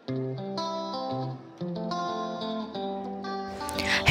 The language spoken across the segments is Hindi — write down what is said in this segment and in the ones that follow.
Hey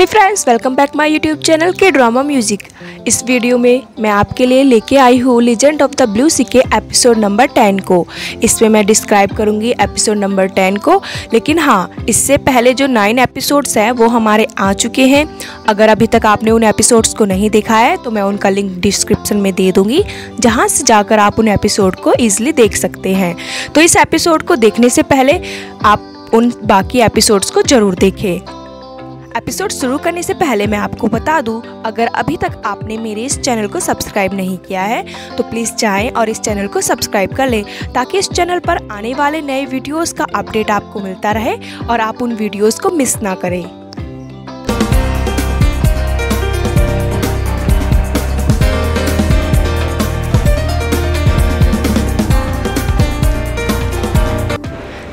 friends, welcome back my YouTube channel के ड्रामा म्यूजिक। इस वीडियो में मैं आपके लिए लेके आई हूँ legend of the blue sea के एपिसोड नंबर 10 को। इसमें मैं डिस्क्राइब करूँगी एपिसोड नंबर 10 को, लेकिन हाँ, इससे पहले जो 9 एपिसोड्स हैं वो हमारे आ चुके हैं। अगर अभी तक आपने उन एपिसोड्स को नहीं देखा है तो मैं उनका लिंक डिस्क्रिप्शन में दे दूँगी, जहाँ से जाकर आप उन एपिसोड को ईजिली देख सकते हैं। तो इस एपिसोड को देखने से पहले आप उन बाकी एपिसोड्स को ज़रूर देखें। एपिसोड शुरू करने से पहले मैं आपको बता दूं, अगर अभी तक आपने मेरे इस चैनल को सब्सक्राइब नहीं किया है तो प्लीज़ जाएं और इस चैनल को सब्सक्राइब कर लें, ताकि इस चैनल पर आने वाले नए वीडियोस का अपडेट आपको मिलता रहे और आप उन वीडियोस को मिस ना करें।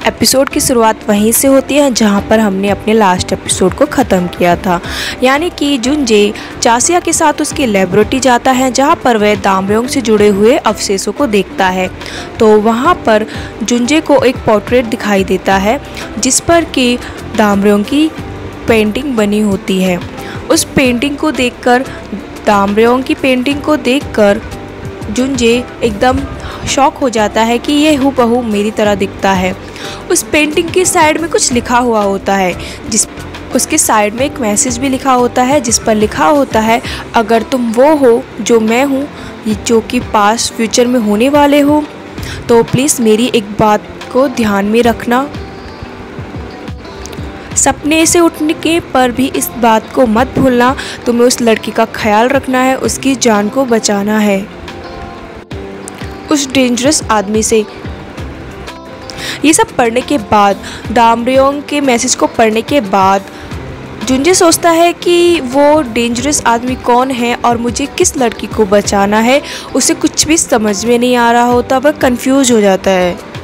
एपिसोड की शुरुआत वहीं से होती है जहां पर हमने अपने लास्ट एपिसोड को ख़त्म किया था, यानी कि जुनजे चासिया के साथ उसकी लेबोरेटरी जाता है, जहां पर वह दामयोंग से जुड़े हुए अवशेषों को देखता है। तो वहां पर जुनजे को एक पोर्ट्रेट दिखाई देता है जिस पर कि दामयोंग की पेंटिंग बनी होती है। उस पेंटिंग को देखकर, दामयोंग की पेंटिंग को देखकर जुनजे एकदम शॉक हो जाता है कि ये हूबहू मेरी तरह दिखता है। उस पेंटिंग की साइड में कुछ लिखा हुआ होता है, उसके साइड में एक मैसेज भी लिखा होता है जिस पर लिखा होता है, अगर तुम वो हो जो मैं हूँ, जो कि पास्ट फ्यूचर में होने वाले हो, तो प्लीज़ मेरी एक बात को ध्यान में रखना। सपने से उठने के पर भी इस बात को मत भूलना, तुम्हें उस लड़की का ख्याल रखना है, उसकी जान को बचाना है उस डेंजरस आदमी से। ये सब पढ़ने के बाद, दामयोंग के मैसेज को पढ़ने के बाद, जुनजे सोचता है कि वो डेंजरस आदमी कौन है और मुझे किस लड़की को बचाना है। उसे कुछ भी समझ में नहीं आ रहा होता, वह कंफ्यूज हो जाता है।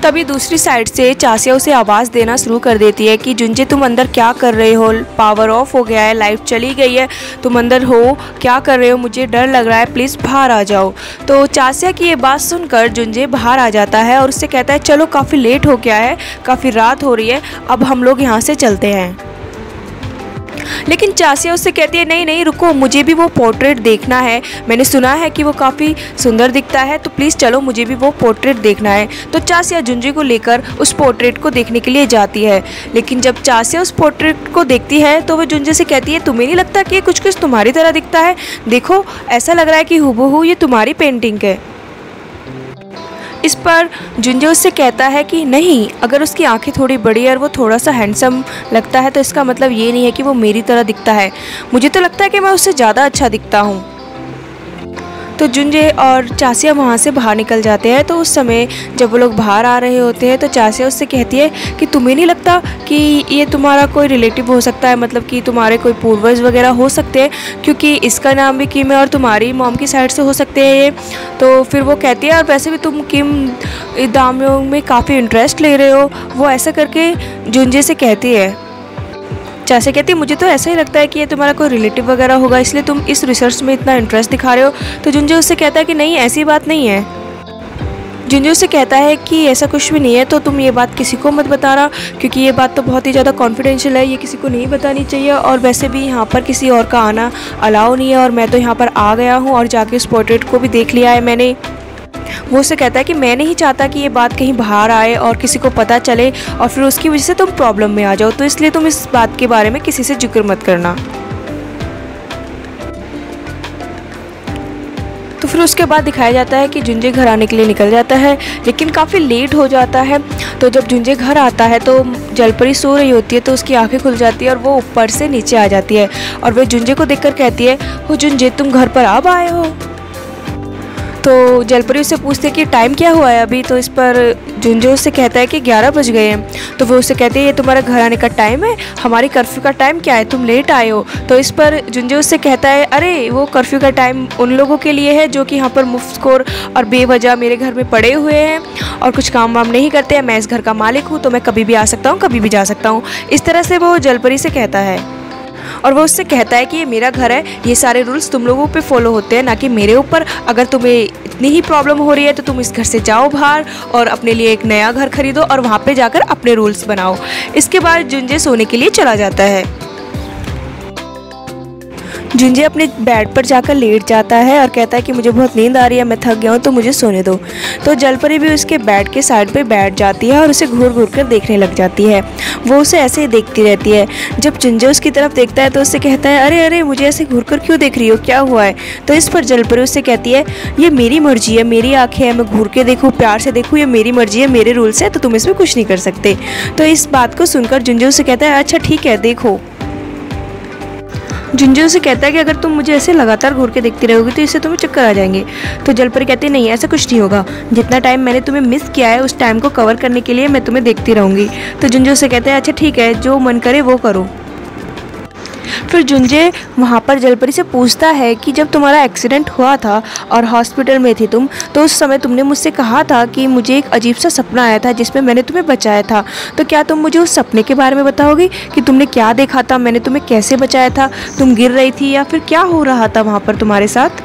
तभी दूसरी साइड से चासिया उसे आवाज़ देना शुरू कर देती है कि जुनजे तुम अंदर क्या कर रहे हो, पावर ऑफ हो गया है, लाइट चली गई है, तुम अंदर हो, क्या कर रहे हो, मुझे डर लग रहा है, प्लीज़ बाहर आ जाओ। तो चासिया की ये बात सुनकर जुनजे बाहर आ जाता है और उससे कहता है चलो काफ़ी लेट हो गया है, काफ़ी रात हो रही है, अब हम लोग यहाँ से चलते हैं। लेकिन चासिया उससे कहती है नहीं नहीं रुको, मुझे भी वो पोर्ट्रेट देखना है, मैंने सुना है कि वो काफ़ी सुंदर दिखता है, तो प्लीज़ चलो, मुझे भी वो पोर्ट्रेट देखना है। तो चासिया जुनजे को लेकर उस पोर्ट्रेट को देखने के लिए जाती है। लेकिन जब चासिया उस पोर्ट्रेट को देखती है तो वह जुनजे से कहती है तुम्हें नहीं लगता कि ये कुछ कुछ तुम्हारी तरह दिखता है, देखो ऐसा लग रहा है कि हूबहू ये तुम्हारी पेंटिंग है। इस पर जुनजे उससे कहता है कि नहीं, अगर उसकी आंखें थोड़ी बड़ी और वो थोड़ा सा हैंडसम लगता है तो इसका मतलब ये नहीं है कि वो मेरी तरह दिखता है, मुझे तो लगता है कि मैं उससे ज़्यादा अच्छा दिखता हूँ। तो जुनजे और चासिया वहाँ से बाहर निकल जाते हैं। तो उस समय जब वो लोग बाहर आ रहे होते हैं तो चासिया उससे कहती है कि तुम्हें नहीं लगता कि ये तुम्हारा कोई रिलेटिव हो सकता है, मतलब कि तुम्हारे कोई पूर्वज वगैरह हो सकते हैं, क्योंकि इसका नाम भी किम है और तुम्हारी मॉम की साइड से हो सकते हैं ये। तो फिर वो कहती है और वैसे भी तुम किम दामयोंग में काफ़ी इंटरेस्ट ले रहे हो, वो ऐसा करके जुनजे से कहती है। चासिया कहती है मुझे तो ऐसा ही लगता है कि ये तुम्हारा कोई रिलेटिव वगैरह होगा, इसलिए तुम इस रिसर्च में इतना इंटरेस्ट दिखा रहे हो। तो जुनजे उससे कहता है कि नहीं, ऐसी बात नहीं है। जुनजे उससे कहता है कि ऐसा कुछ भी नहीं है, तो तुम ये बात किसी को मत बताना, क्योंकि ये बात तो बहुत ही ज़्यादा कॉन्फिडेंशियल है, ये किसी को नहीं बतानी चाहिए, और वैसे भी यहाँ पर किसी और का आना अलाउ नहीं है, और मैं तो यहाँ पर आ गया हूँ और जाके उस पोर्ट्रेट को भी देख लिया है मैंने। वो उससे कहता है कि मैं नहीं चाहता कि ये बात कहीं बाहर आए और किसी को पता चले और फिर उसकी वजह से तुम प्रॉब्लम में आ जाओ, तो इसलिए तुम इस बात के बारे में किसी से जिक्र मत करना। तो फिर उसके बाद दिखाया जाता है कि जुनजे घर आने के लिए निकल जाता है, लेकिन काफ़ी लेट हो जाता है। तो जब जुनजे घर आता है तो जलपरी सो रही होती है, तो उसकी आंखें खुल जाती है और वो ऊपर से नीचे आ जाती है और वह जुनजे को देखकर कहती है हो जुनजे, तुम घर पर अब आए हो। तो जलपरी उससे पूछते हैं कि टाइम क्या हुआ है अभी। तो इस पर जुनजे उससे कहता है कि 11 बज गए हैं। तो वो उससे कहते हैं ये तुम्हारा घर आने का टाइम है, हमारी कर्फ्यू का टाइम क्या है, तुम लेट आए हो। तो इस पर जुनजे उससे कहता है अरे वो कर्फ्यू का टाइम उन लोगों के लिए है जो कि यहाँ पर मुफ्तखोर और बेवजह मेरे घर में पड़े हुए हैं और कुछ काम वाम नहीं करते हैं, मैं इस घर का मालिक हूँ, तो मैं कभी भी आ सकता हूँ, कभी भी जा सकता हूँ। इस तरह से वो जलपरी से कहता है। और वो उससे कहता है कि ये मेरा घर है, ये सारे रूल्स तुम लोगों पे फॉलो होते हैं, ना कि मेरे ऊपर। अगर तुम्हें इतनी ही प्रॉब्लम हो रही है तो तुम इस घर से जाओ बाहर और अपने लिए एक नया घर खरीदो और वहाँ पे जाकर अपने रूल्स बनाओ। इसके बाद जुंजे सोने के लिए चला जाता है। जुंजे अपने बेड पर जाकर लेट जाता है और कहता है कि मुझे बहुत नींद आ रही है, मैं थक गया हूँ, तो मुझे सोने दो। तो जलपरी भी उसके बेड के साइड पे बैठ जाती है और उसे घूर घूर कर देखने लग जाती है। वो उसे ऐसे ही देखती रहती है। जब जुंजे उसकी तरफ देखता है तो उससे कहता है, अरे अरे मुझे ऐसे घूर कर क्यों देख रही हो, क्या हुआ है? तो इस पर जलपरी उससे कहती है, ये मेरी मर्जी है, मेरी आँखें हैं, मैं घूर के देखूँ, प्यार से देखूँ, ये मेरी मर्जी है, मेरे रूल्स है, तो तुम इसमें कुछ नहीं कर सकते। तो इस बात को सुनकर जुंजे उससे कहता है, अच्छा ठीक है देखो। जुंजे उसे कहता है कि अगर तुम मुझे ऐसे लगातार घूर के देखती रहोगी तो इससे तुम्हें चक्कर आ जाएंगे। तो जलपरी कहती है, नहीं ऐसा कुछ नहीं होगा, जितना टाइम मैंने तुम्हें मिस किया है उस टाइम को कवर करने के लिए मैं तुम्हें देखती रहूँगी। तो जुंजे उसे कहते हैं, अच्छा ठीक है, जो मन करे वो करो। फिर जुंजे वहाँ पर जलपरी से पूछता है कि जब तुम्हारा एक्सीडेंट हुआ था और हॉस्पिटल में थी तुम, तो उस समय तुमने मुझसे कहा था कि मुझे एक अजीब सा सपना आया था जिसमें मैंने तुम्हें बचाया था। तो क्या तुम मुझे उस सपने के बारे में बताओगी कि तुमने क्या देखा था, मैंने तुम्हें कैसे बचाया था, तुम गिर रही थी या फिर क्या हो रहा था वहाँ पर तुम्हारे साथ?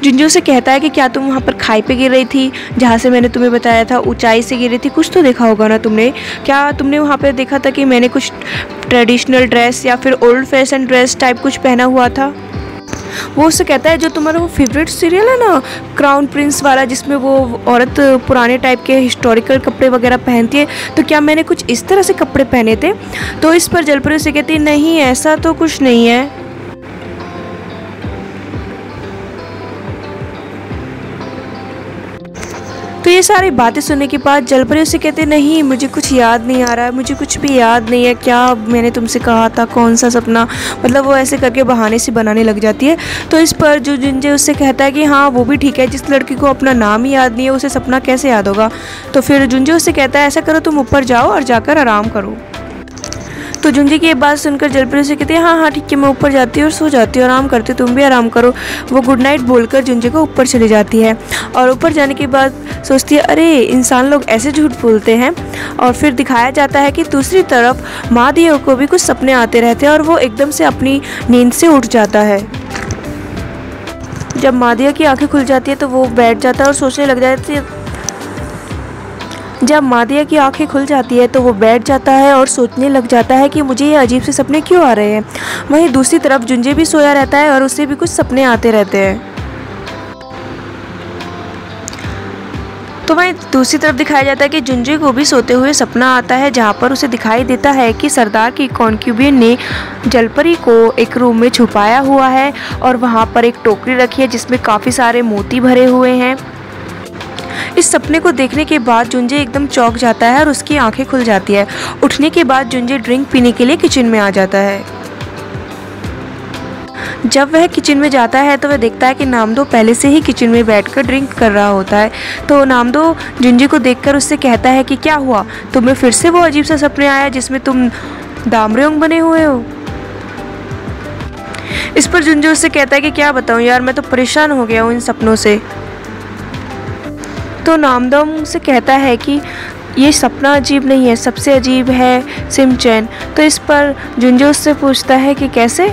जुंजे उसे कहता है कि क्या तुम वहाँ पर खाई पे गिर रही थी जहाँ से मैंने तुम्हें बताया था, ऊंचाई से गिर रही थी, कुछ तो देखा होगा ना तुमने? क्या तुमने वहाँ पर देखा था कि मैंने कुछ ट्रेडिशनल ड्रेस या फिर ओल्ड फैशन ड्रेस टाइप कुछ पहना हुआ था? वो उससे कहता है, जो तुम्हारा वो फेवरेट सीरियल है ना क्राउन प्रिंस वाला, जिसमें वो औरत पुराने टाइप के हिस्टोरिकल कपड़े वगैरह पहनती है, तो क्या मैंने कुछ इस तरह से कपड़े पहने थे? तो इस पर जलपरी उसे कहती है, नहीं ऐसा तो कुछ नहीं है। तो ये सारी बातें सुनने के बाद जलपरी उससे कहते नहीं मुझे कुछ याद नहीं आ रहा है, मुझे कुछ भी याद नहीं है, क्या मैंने तुमसे कहा था, कौन सा सपना, मतलब वो ऐसे करके बहाने से बनाने लग जाती है। तो इस पर जो जुंजे उससे कहता है कि हाँ वो भी ठीक है, जिस लड़की को अपना नाम ही याद नहीं है उसे सपना कैसे याद होगा? तो फिर जुंजे उससे कहता है, ऐसा करो तुम ऊपर जाओ और जाकर आराम करो। तो जुंजे की ये बात सुनकर जलपरी से कहती है, हाँ हाँ ठीक है, मैं ऊपर जाती हूँ और सो जाती हूँ, आराम करती हूँ, तुम भी आराम करो। वो गुड नाइट बोलकर जुंजे को ऊपर चली जाती है और ऊपर जाने के बाद सोचती है, अरे इंसान लोग ऐसे झूठ बोलते हैं। और फिर दिखाया जाता है कि दूसरी तरफ मादिया को भी कुछ सपने आते रहते हैं और वो एकदम से अपनी नींद से उठ जाता है। जब मादिया की आंखें खुल जाती है तो वो बैठ जाता है और सोचने लग जाती है। जब मादिया की आंखें खुल जाती है तो वो बैठ जाता है और सोचने लग जाता है कि मुझे ये अजीब से सपने क्यों आ रहे हैं। वहीं दूसरी तरफ जुंजे भी सोया रहता है और उसे भी कुछ सपने आते रहते हैं। तो वहीं दूसरी तरफ दिखाया जाता है कि जुंजे को भी सोते हुए सपना आता है, जहाँ पर उसे दिखाई देता है कि सरदार की कॉन्क्यूबिन ने जलपरी को एक रूम में छुपाया हुआ है और वहाँ पर एक टोकरी रखी है जिसमें काफ़ी सारे मोती भरे हुए हैं। इस सपने को देखने के बाद जुंजे एकदम चौंक जाता है और उसकी आंखें खुल जाती है। उठने के बाद जुंजे ड्रिंक पीने के लिए किचन में आ जाता है। जब वह किचन में जाता है तो वह देखता है कि नामदो पहले से ही किचन में बैठकर ड्रिंक कर रहा होता है। तो नामदो जुंजे को देखकर उससे कहता है कि क्या हुआ, तुम्हें फिर से वो अजीब सा सपने आया जिसमें तुम दामरेओंग बने हुए हो? इस पर जुंजे उससे कहता है कि क्या बताऊं यार, मैं तो परेशान हो गया हूँ इन सपनों से। तो नामदो से कहता है कि ये सपना अजीब नहीं है, सबसे अजीब है सिमचैन। तो इस पर जुंजे उससे पूछता है कि कैसे?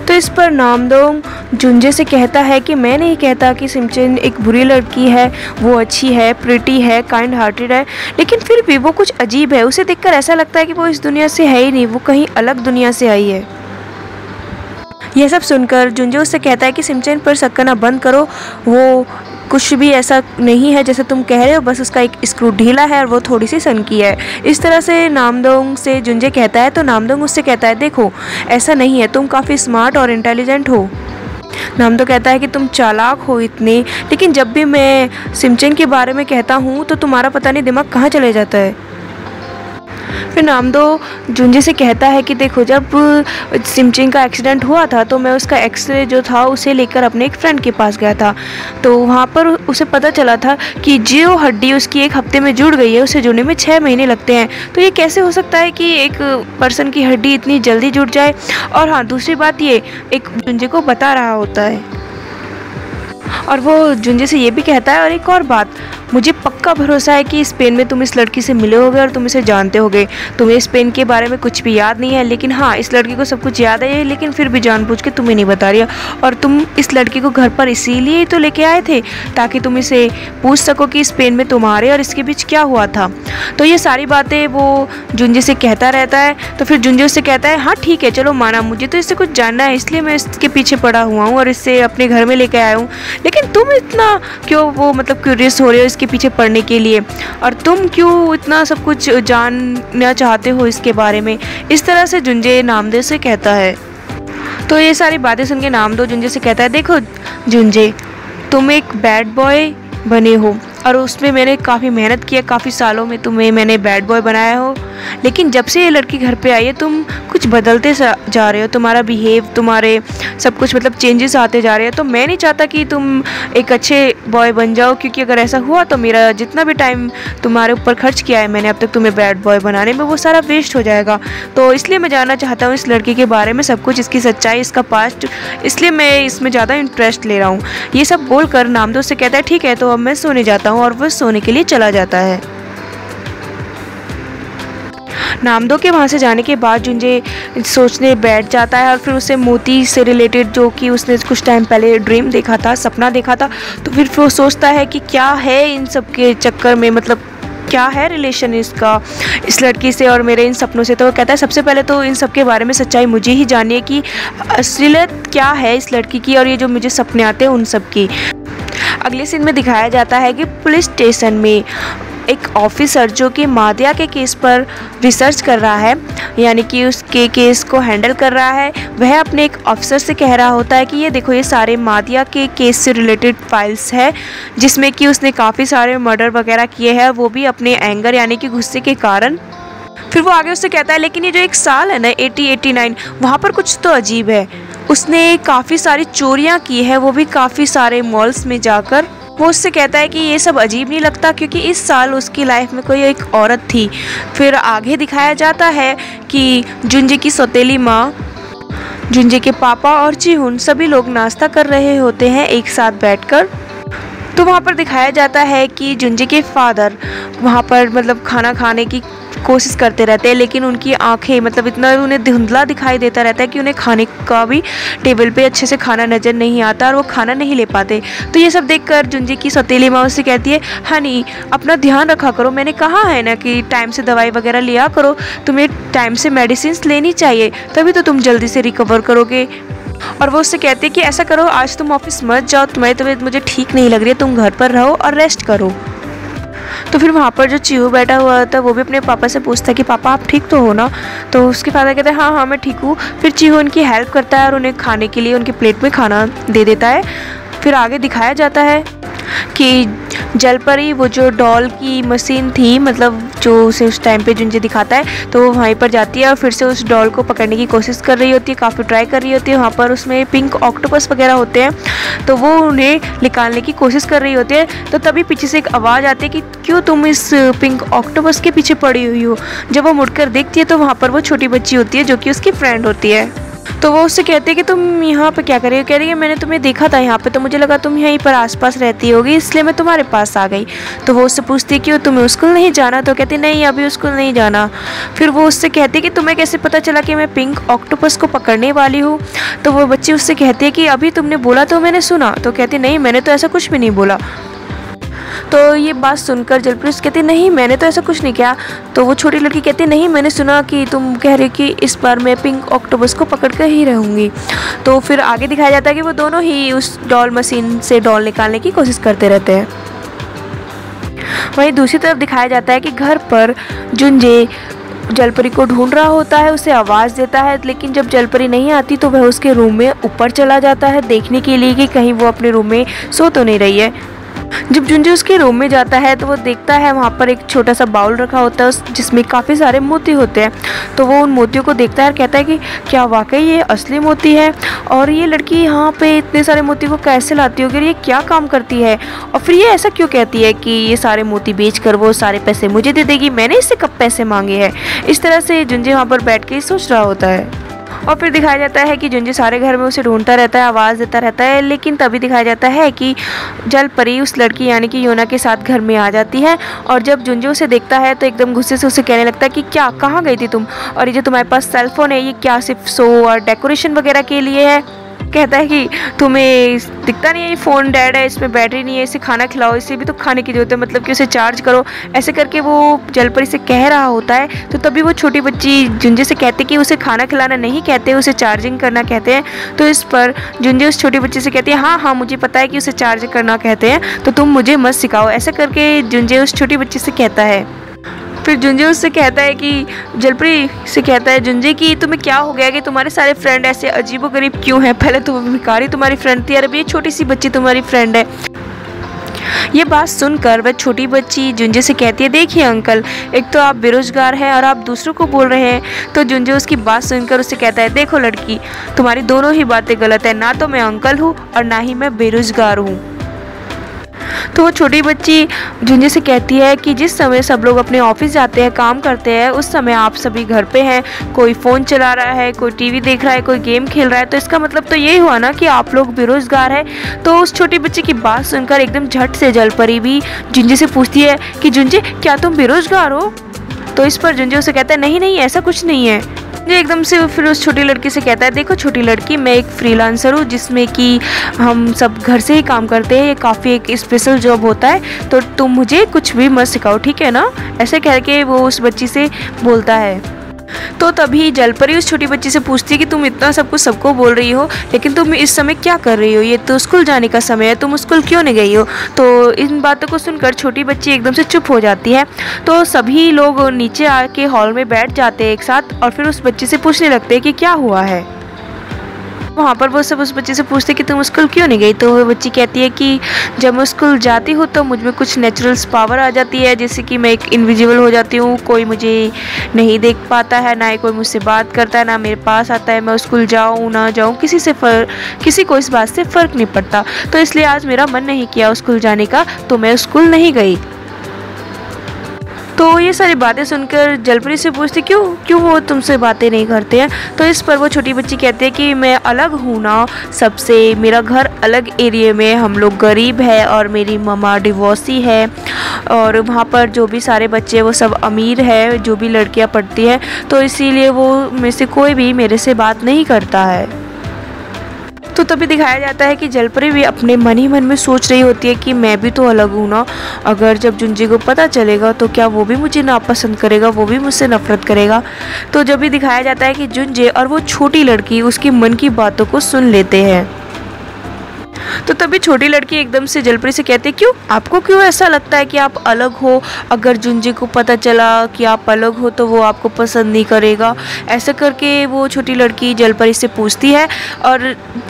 तो इस पर नामदोंग जुंजे से कहता है कि मैं नहीं कहता कि सिमचैन एक बुरी लड़की है, वो अच्छी है, प्रिटी है, काइंड हार्टेड है, लेकिन फिर भी वो कुछ अजीब है। उसे देखकर ऐसा लगता है कि वो इस दुनिया से है ही नहीं, वो कहीं अलग दुनिया से आई है। यह सब सुनकर जुंजे उससे कहता है कि सिमचैन पर शक करना बंद करो, वो कुछ भी ऐसा नहीं है जैसे तुम कह रहे हो, बस उसका एक स्क्रू ढीला है और वो थोड़ी सी सनकी है। इस तरह से नामदोंग से जुंजे कहता है। तो नामदोंग उससे कहता है, देखो ऐसा नहीं है, तुम काफ़ी स्मार्ट और इंटेलिजेंट हो। नामदो कहता है कि तुम चालाक हो इतने, लेकिन जब भी मैं सिमचैन के बारे में कहता हूँ तो तुम्हारा पता नहीं दिमाग कहाँ चले जाता है। फिर नामदो जुंजे से कहता है कि देखो जब सिमचैन का एक्सीडेंट हुआ था तो मैं उसका एक्सरे जो था उसे लेकर अपने एक फ्रेंड के पास गया था। तो वहाँ पर उसे पता चला था कि जो हड्डी उसकी एक हफ्ते में जुड़ गई है उसे जुड़ने में 6 महीने लगते हैं। तो ये कैसे हो सकता है कि एक पर्सन की हड्डी इतनी जल्दी जुड़ जाए? और हाँ, दूसरी बात ये एक जुंजे को बता रहा होता है और वो जुंजे से ये भी कहता है। और एक और बात, मुझे पक्का भरोसा है कि स्पेन में तुम इस लड़की से मिले होगे और तुम इसे जानते होगे। तुम्हें स्पेन के बारे में कुछ भी याद नहीं है, लेकिन हाँ इस लड़की को सब कुछ याद है, लेकिन फिर भी जानबूझ के तुम्हें नहीं बता रही है। और तुम इस लड़की को घर पर इसीलिए तो लेके आए थे ताकि तुम इसे पूछ सको कि स्पेन में तुम्हारे और इसके बीच क्या हुआ था। तो ये सारी बातें वो जुंजे से कहता रहता है। तो फिर जुंजे उससे कहता है हाँ ठीक है चलो माना, मुझे तो इससे कुछ जानना है इसलिए मैं इसके पीछे पड़ा हुआ हूँ और इससे अपने घर में लेके आया हूँ। लेकिन तुम इतना क्यों वो मतलब क्यूरियस हो रहे हो इसके पीछे पड़ने के लिए, और तुम क्यों इतना सब कुछ जानना चाहते हो इसके बारे में। इस तरह से जुंजे नामदेव से कहता है। तो ये सारी बातें सुन के नामदेव जुंजे से कहता है देखो जुंजे, तुम एक बैड बॉय बने हो और उसमें मैंने काफ़ी मेहनत किया, काफ़ी सालों में तुम्हें मैंने बैड बॉय बनाया हो, लेकिन जब से ये लड़की घर पे आई है तुम कुछ बदलते जा रहे हो, तुम्हारा बिहेव, तुम्हारे सब कुछ मतलब चेंजेस आते जा रहे हैं। तो मैं नहीं चाहता कि तुम एक अच्छे बॉय बन जाओ, क्योंकि अगर ऐसा हुआ तो मेरा जितना भी टाइम तुम्हारे ऊपर खर्च किया है मैंने अब तक तुम्हें बैड बॉय बनाने में, वो सारा वेस्ट हो जाएगा। तो इसलिए मैं जानना चाहता हूँ इस लड़की के बारे में सब कुछ, इसकी सच्चाई, इसका पास्ट, इसलिए मैं इसमें ज़्यादा इंटरेस्ट ले रहा हूँ। ये सब बोलकर नामदेव से कहता है ठीक है तो अब मैं सोने जाता हूँ, और वह सोने के लिए चला जाता है। नामदेव के वहाँ से जाने के बाद जुंजे सोचने बैठ जाता है और फिर उसे मोती से रिलेटेड जो कि उसने कुछ टाइम पहले ड्रीम देखा था, सपना देखा था, तो फिर वो सोचता है कि क्या है इन सब के चक्कर में, मतलब क्या है रिलेशन इसका इस लड़की से और मेरे इन सपनों से। तो वो कहता है सबसे पहले तो इन सब के बारे में सच्चाई मुझे ही जाननी है कि असलियत क्या है इस लड़की की और ये जो मुझे सपने आते हैं उन सब की। अगले सीन में दिखाया जाता है कि पुलिस स्टेशन में एक ऑफिसर जो कि मादिया के केस पर रिसर्च कर रहा है, यानी कि उसके केस को हैंडल कर रहा है, वह अपने एक ऑफिसर से कह रहा होता है कि ये देखो ये सारे मादिया के केस से रिलेटेड फाइल्स है, जिसमें कि उसने काफ़ी सारे मर्डर वगैरह किए हैं, वो भी अपने एंगर यानी कि गुस्से के कारण। फिर वो आगे उससे कहता है लेकिन ये जो एक साल है ना 80-89, वहाँ पर कुछ तो अजीब है। उसने काफ़ी सारी चोरियाँ की है, वो भी काफ़ी सारे मॉल्स में जाकर। वो उससे कहता है कि ये सब अजीब नहीं लगता क्योंकि इस साल उसकी लाइफ में कोई एक औरत थी। फिर आगे दिखाया जाता है कि जुंजे की सौतेली माँ, जुंजे के पापा और जीहुन सभी लोग नाश्ता कर रहे होते हैं एक साथ बैठकर। तो वहाँ पर दिखाया जाता है कि जुंजे के फादर वहाँ पर मतलब खाना खाने की कोशिश करते रहते हैं, लेकिन उनकी आंखें मतलब इतना उन्हें धुंधला दिखाई देता रहता है कि उन्हें खाने का भी टेबल पे अच्छे से खाना नज़र नहीं आता और वो खाना नहीं ले पाते। तो ये सब देखकर जुंजे की सौतेली माँ उससे कहती है हनी अपना ध्यान रखा करो, मैंने कहा है ना कि टाइम से दवाई वगैरह लिया करो, तुम्हें टाइम से मेडिसिन लेनी चाहिए, तभी तो तुम जल्दी से रिकवर करोगे। और वो उससे कहते हैं कि ऐसा करो आज तुम ऑफिस मत जाओ, तुम्हारी तबीयत मुझे ठीक नहीं लग रही है, तुम घर पर रहो और रेस्ट करो। तो फिर वहाँ पर जो चीहू बैठा हुआ था वो भी अपने पापा से पूछता है कि पापा आप ठीक तो हो ना। तो उसके फादर कहते हैं हाँ हाँ मैं ठीक हूँ। फिर चीहू उनकी हेल्प करता है और उन्हें खाने के लिए उनके प्लेट में खाना दे देता है। फिर आगे दिखाया जाता है कि जलपरी वो जो डॉल की मशीन थी, मतलब जो उसे उस टाइम पे जुंजे दिखाता है, तो वो वहीं पर जाती है और फिर से उस डॉल को पकड़ने की कोशिश कर रही होती है, काफ़ी ट्राई कर रही होती है। वहाँ पर उसमें पिंक ऑक्टोपस वगैरह होते हैं, तो वो उन्हें निकालने की कोशिश कर रही होती है। तो तभी पीछे से एक आवाज़ आती है कि क्यों तुम इस पिंक ऑक्टोपस के पीछे पड़ी हुई हो। जब वो मुड़कर देखती है तो वहाँ पर वो छोटी बच्ची होती है जो कि उसकी फ्रेंड होती है। तो वो उससे कहती है कि तुम यहाँ पे क्या कर रही हो। कह रही है मैंने तुम्हें देखा था यहाँ पे, तो मुझे लगा तुम यहीं पर आसपास रहती होगी इसलिए मैं तुम्हारे पास आ गई। तो वो उससे पूछती है कि तुम्हें स्कूल नहीं जाना। तो कहती नहीं अभी स्कूल नहीं जाना। फिर वो उससे कहती है कि तुम्हें कैसे पता चला कि मैं पिंक ऑक्टोपस को पकड़ने वाली हूँ। तो वो बच्ची उससे कहती है कि अभी तुमने बोला तो मैंने सुना। तो कहती नहीं मैंने तो ऐसा कुछ भी नहीं बोला। तो ये बात सुनकर जलपरी कहती नहीं मैंने तो ऐसा कुछ नहीं किया। तो वो छोटी लड़की कहती नहीं मैंने सुना कि तुम कह रही कि इस बार मैं पिंक ऑक्टोपस को पकड़ कर ही रहूँगी। तो फिर आगे दिखाया जाता है कि वो दोनों ही उस डॉल मशीन से डॉल निकालने की कोशिश करते रहते हैं। वहीं दूसरी तरफ दिखाया जाता है कि घर पर जुंजे जलपरी को ढूंढ रहा होता है, उसे आवाज़ देता है, लेकिन जब जलपरी नहीं आती तो वह उसके रूम में ऊपर चला जाता है देखने के लिए कि कहीं वो अपने रूम में सो तो नहीं रही है। जब जुंजे उसके रूम में जाता है तो वो देखता है वहाँ पर एक छोटा सा बाउल रखा होता है जिसमें काफ़ी सारे मोती होते हैं। तो वो उन मोतियों को देखता है और कहता है कि क्या वाकई ये असली मोती है, और ये लड़की यहाँ पे इतने सारे मोती को कैसे लाती होगी, ये क्या काम करती है, और फिर ये ऐसा क्यों कहती है कि ये सारे मोती बेचकर वो सारे पैसे मुझे दे देगी, मैंने इससे कब पैसे मांगे हैं। इस तरह से जुंजे वहाँ पर बैठ के सोच रहा होता है। और फिर दिखाया जाता है कि जुंजे सारे घर में उसे ढूंढता रहता है, आवाज़ देता रहता है, लेकिन तभी दिखाया जाता है कि जल परी उस लड़की यानी कि योना के साथ घर में आ जाती है। और जब जुंजे उसे देखता है तो एकदम गुस्से से उसे कहने लगता है कि क्या, कहाँ गई थी तुम, और ये जो तुम्हारे पास सेल फोन है ये क्या सिर्फ शो और डेकोरेशन वगैरह के लिए है। कहता है कि तुम्हें दिखता नहीं है ये फ़ोन डेड है, इसमें बैटरी नहीं है, इसे खाना खिलाओ, इसे भी तो खाने की जरूरत है, मतलब कि उसे चार्ज करो। ऐसे करके वो जलपरी से कह रहा होता है। तो तभी वो छोटी बच्ची जुंजे से कहते कि उसे खाना खिलाना नहीं कहते, उसे चार्जिंग करना कहते हैं। तो इस पर जुंजे उस छोटी बच्ची से कहती है हाँ हाँ मुझे पता है कि उसे चार्ज करना कहते हैं, तो तुम मुझे मत सिखाओ। ऐसा करके जुंजे उस छोटी बच्ची से कहता है। फिर जुंजे उससे कहता है कि जलपरी से कहता है जुंजे कि तुम्हें क्या हो गया कि तुम्हारे सारे फ्रेंड ऐसे अजीबोगरीब क्यों हैं, पहले तो भिखारी तुम्हारी फ्रेंड थी और अब ये छोटी सी बच्ची तुम्हारी फ्रेंड है। ये बात सुनकर वह छोटी बच्ची जुंजे से कहती है देखिए अंकल, एक तो आप बेरोजगार हैं और आप दूसरों को बोल रहे हैं। तो जुंजे उसकी बात सुनकर उससे कहता है देखो लड़की, तुम्हारी दोनों ही बातें गलत है, ना तो मैं अंकल हूँ और ना ही मैं बेरोजगार हूँ। तो वो छोटी बच्ची जुंजे से कहती है कि जिस समय सब लोग अपने ऑफिस जाते हैं, काम करते हैं, उस समय आप सभी घर पे हैं, कोई फ़ोन चला रहा है, कोई टीवी देख रहा है, कोई गेम खेल रहा है, तो इसका मतलब तो यही हुआ ना कि आप लोग बेरोजगार हैं। तो उस छोटी बच्ची की बात सुनकर एकदम झट से जलपरी भी जुंजे से पूछती है कि जुंजे क्या तुम बेरोजगार हो। तो इस पर जुंजे उसे कहता है नहीं नहीं ऐसा कुछ नहीं है। ये एकदम से फिर उस छोटी लड़की से कहता है देखो छोटी लड़की, मैं एक फ्रीलांसर हूँ जिसमें कि हम सब घर से ही काम करते हैं, ये काफ़ी एक स्पेशल जॉब होता है, तो तुम मुझे कुछ भी मत सिखाओ ठीक है ना। ऐसे कह के वो उस बच्ची से बोलता है। तो तभी जलपरी उस छोटी बच्ची से पूछती है कि तुम इतना सब कुछ सबको बोल रही हो, लेकिन तुम इस समय क्या कर रही हो, ये तो स्कूल जाने का समय है, तुम स्कूल क्यों नहीं गई हो। तो इन बातों को सुनकर छोटी बच्ची एकदम से चुप हो जाती है। तो सभी लोग नीचे आके हॉल में बैठ जाते हैं एक साथ और फिर उस बच्ची से पूछने लगते हैं कि क्या हुआ है। वहाँ पर वो सब उस बच्चे से पूछते कि तुम स्कूल क्यों नहीं गई। तो वो बच्ची कहती है कि जब मैं स्कूल जाती हूँ तो मुझ में कुछ नेचुरल पावर आ जाती है, जैसे कि मैं एक इनविजिबल हो जाती हूँ, कोई मुझे नहीं देख पाता है, ना ही कोई मुझसे बात करता है, ना मेरे पास आता है। मैं स्कूल जाऊँ ना जाऊँ किसी को इस बात से फ़र्क नहीं पड़ता। तो इसलिए आज मेरा मन नहीं किया स्कूल जाने का, तो मैं स्कूल नहीं गई। तो ये सारी बातें सुनकर जलपरी से पूछती क्यों वो तुमसे बातें नहीं करते हैं। तो इस पर वो छोटी बच्ची कहती है कि मैं अलग हूँ ना सबसे, मेरा घर अलग एरिया में, हम लोग गरीब है और मेरी मम्मा डिवोर्सी है और वहाँ पर जो भी सारे बच्चे वो सब अमीर है, जो भी लड़कियाँ पढ़ती हैं, तो इसीलिए वो में से कोई भी मेरे से बात नहीं करता है। तो तभी दिखाया जाता है कि जलपरी भी अपने मन ही मन में सोच रही होती है कि मैं भी तो अलग हूँ ना, अगर जब जुंजे को पता चलेगा तो क्या वो भी मुझे नापसंद करेगा, वो भी मुझसे नफरत करेगा। तो जब भी दिखाया जाता है कि जुंजे और वो छोटी लड़की उसकी मन की बातों को सुन लेते हैं। तो तभी छोटी लड़की एकदम से जलपरी से कहती है आपको क्यों ऐसा लगता है कि आप अलग हो, अगर जुंजे को पता चला कि आप अलग हो तो वो आपको पसंद नहीं करेगा। ऐसा करके वो छोटी लड़की जलपरी से पूछती है और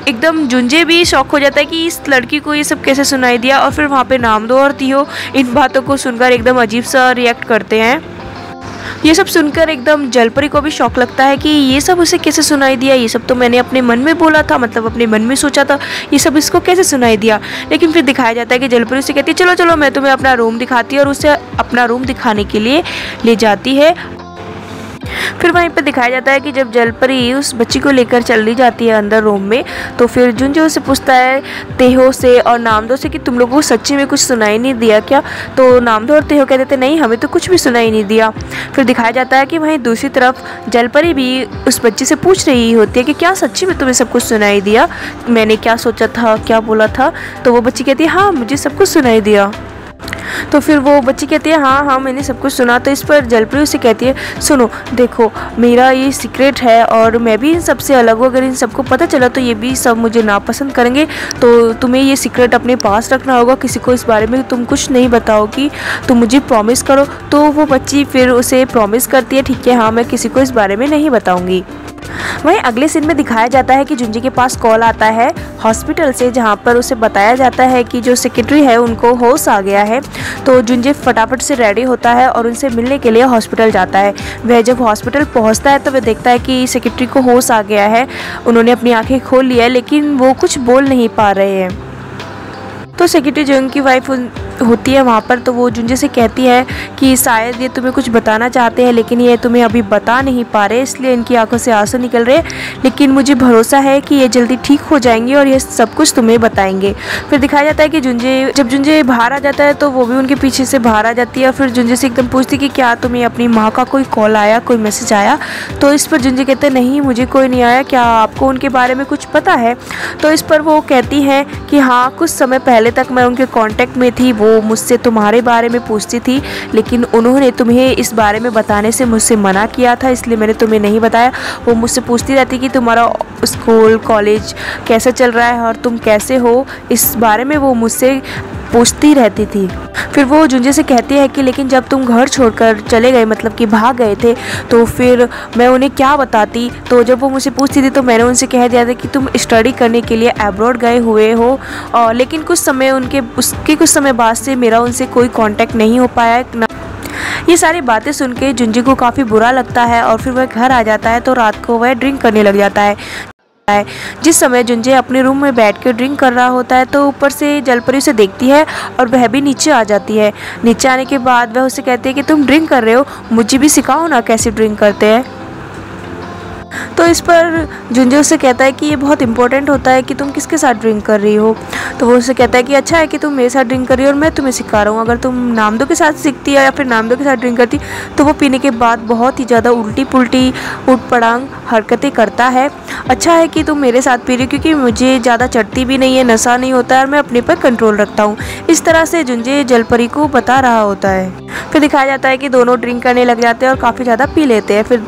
एकदम जुंजे भी शॉक हो जाता है कि इस लड़की को ये सब कैसे सुनाई दिया। और फिर वहाँ पे नामदो और तिहो इन बातों को सुनकर एकदम अजीब सा रिएक्ट करते हैं। ये सब सुनकर एकदम जलपरी को भी शौक लगता है कि ये सब उसे कैसे सुनाई दिया, ये सब तो मैंने अपने मन में बोला था, मतलब अपने मन में सोचा था, ये सब इसको कैसे सुनाई दिया। लेकिन फिर दिखाया जाता है कि जलपरी उसे कहती है चलो चलो मैं तुम्हें अपना रूम दिखाती हूँ, और उसे अपना रूम दिखाने के लिए ले जाती है। फिर वहीं पर दिखाया जाता है कि जब जलपरी उस बच्ची को लेकर चली जाती है अंदर रूम में, तो फिर जुंजे उसे पूछता है तेहो से और नामदो से कि तुम लोगों को सच्ची में कुछ सुनाई नहीं दिया क्या। तो नामदो और तेहो कहते थे नहीं हमें तो कुछ भी सुनाई नहीं दिया। फिर दिखाया जाता है कि वहीं दूसरी तरफ जलपरी भी उस बच्ची से पूछ रही होती है कि क्या सच्ची में तुम्हें सब कुछ सुनाई दिया, मैंने क्या सोचा था, क्या बोला था। तो वो बच्ची कहती है हाँ मुझे सब कुछ सुनाई दिया। तो फिर वो बच्ची कहती है हाँ मैंने सब कुछ सुना। तो इस पर जलपरी उसे कहती है सुनो देखो मेरा ये सीक्रेट है और मैं भी इन सबसे अलग हूँ, अगर इन सबको पता चला तो ये भी सब मुझे नापसंद करेंगे, तो तुम्हें ये सीक्रेट अपने पास रखना होगा, किसी को इस बारे में तुम कुछ नहीं बताओगी, तुम मुझे प्रॉमिस करो। तो वो बच्ची फिर उसे प्रॉमिस करती है ठीक है हाँ मैं किसी को इस बारे में नहीं बताऊँगी। वहीं अगले सीन में दिखाया जाता है कि जुंजे के पास कॉल आता है हॉस्पिटल से, जहां पर उसे बताया जाता है कि जो सेक्रेटरी है उनको होश आ गया है। तो जुंजे फटाफट से रेडी होता है और उनसे मिलने के लिए हॉस्पिटल जाता है। वह जब हॉस्पिटल पहुंचता है तो वह देखता है कि सेक्रेटरी को होश आ गया है, उन्होंने अपनी आंखें खोल लिया है लेकिन वो कुछ बोल नहीं पा रहे हैं। तो सेक्रेटरी जो उनकी वाइफ होती है वहाँ पर, तो वो जुंजे से कहती है कि शायद ये तुम्हें कुछ बताना चाहते हैं लेकिन ये तुम्हें अभी बता नहीं पा रहे, इसलिए इनकी आंखों से आंसू निकल रहे, लेकिन मुझे भरोसा है कि ये जल्दी ठीक हो जाएंगे और ये सब कुछ तुम्हें बताएंगे। फिर दिखाया जाता है कि जब जुंजे बाहर आ जाता है तो वो भी उनके पीछे से बाहर आ जाती है और फिर जुंजे से एकदम पूछती कि क्या तुम्हें अपनी माँ का कोई कॉल आया, कोई मैसेज आया? तो इस पर जुंजे कहते हैं नहीं, मुझे कोई नहीं आया, क्या आपको उनके बारे में कुछ पता है? तो इस पर वो कहती हैं कि हाँ, कुछ समय पहले तक मैं उनके कांटेक्ट में थी, वो मुझसे तुम्हारे बारे में पूछती थी लेकिन उन्होंने तुम्हें इस बारे में बताने से मुझसे मना किया था, इसलिए मैंने तुम्हें नहीं बताया। वो मुझसे पूछती रहती कि तुम्हारा स्कूल कॉलेज कैसा चल रहा है और तुम कैसे हो, इस बारे में वो मुझसे पूछती रहती थी। फिर वो जुंजे से कहती है कि लेकिन जब तुम घर छोड़कर चले गए, मतलब कि भाग गए थे, तो फिर मैं उन्हें क्या बताती? तो जब वो मुझसे पूछती थी तो मैंने उनसे कह दिया था कि तुम स्टडी करने के लिए अब्रॉड गए हुए हो, और लेकिन उसके कुछ समय बाद से मेरा उनसे कोई कांटेक्ट नहीं हो पाया। ये सारी बातें सुन के जुंजे को काफ़ी बुरा लगता है और फिर वह घर आ जाता है तो रात को वह ड्रिंक करने लग जाता है। जिस समय जुंजे अपने रूम में बैठ कर ड्रिंक कर रहा होता है तो ऊपर से जलपरी उसे देखती है और वह भी नीचे आ जाती है। नीचे आने के बाद वह उसे कहती है कि तुम ड्रिंक कर रहे हो, मुझे भी सिखाओ ना कैसे ड्रिंक करते हैं। तो इस पर जुंजे उससे कहता है कि ये बहुत इंपॉर्टेंट होता है कि तुम किसके साथ ड्रिंक कर रही हो। तो वो उससे कहता है कि अच्छा है कि तुम मेरे साथ ड्रिंक कर रही हो और मैं तुम्हें सिखा रहा हूँ, अगर तुम नामदो के साथ सीखती है या फिर नामदो के साथ ड्रिंक करती तो वो पीने के बाद बहुत ही ज़्यादा उल्टी पुल्टी उठ पड़ांग हरकतें करता है। अच्छा है कि तुम मेरे साथ पी रही हो क्योंकि मुझे ज़्यादा चढ़ती भी नहीं है, नशा नहीं होता है और मैं अपने पर कंट्रोल रखता हूँ। इस तरह से जुंजे जलपरी को बता रहा होता है। फिर दिखाया जाता है कि दोनों ड्रिंक करने लग जाते हैं और काफ़ी ज़्यादा पी लेते हैं। फिर